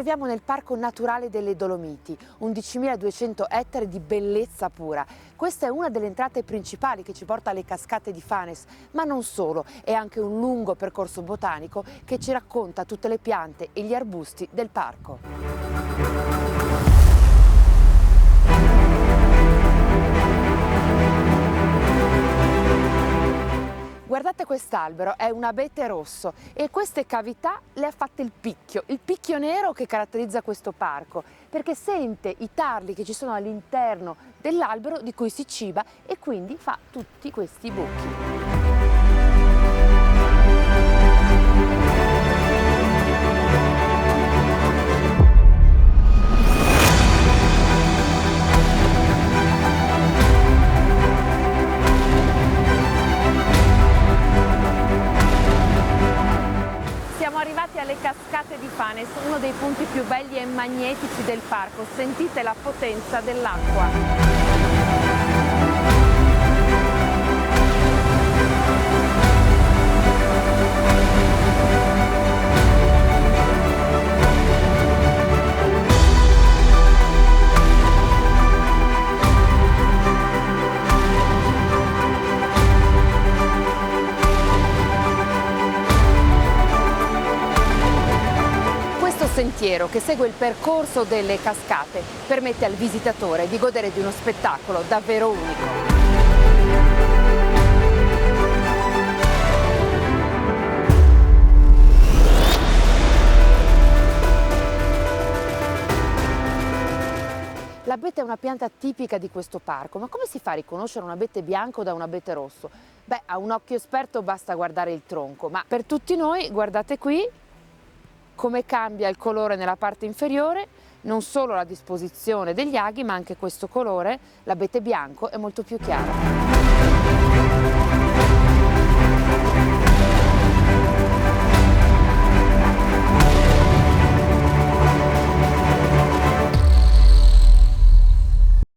troviamo nel Parco Naturale delle Dolomiti, 11.200 ettari di bellezza pura. Questa è una delle entrate principali che ci porta alle cascate di Fanes, ma non solo, è anche un lungo percorso botanico che ci racconta tutte le piante e gli arbusti del parco. Guardate quest'albero, è un abete rosso e queste cavità le ha fatte il picchio nero che caratterizza questo parco, perché sente i tarli che ci sono all'interno dell'albero di cui si ciba e quindi fa tutti questi buchi. Siamo arrivati alle cascate di Fanes, uno dei punti più belli e magnetici del parco. Sentite la potenza dell'acqua. Sentiero che segue il percorso delle cascate permette al visitatore di godere di uno spettacolo davvero unico. L'abete è una pianta tipica di questo parco, ma come si fa a riconoscere un abete bianco da un abete rosso? Beh, a un occhio esperto basta guardare il tronco, ma per tutti noi, guardate qui, come cambia il colore nella parte inferiore, non solo la disposizione degli aghi ma anche questo colore, l'abete bianco è molto più chiaro.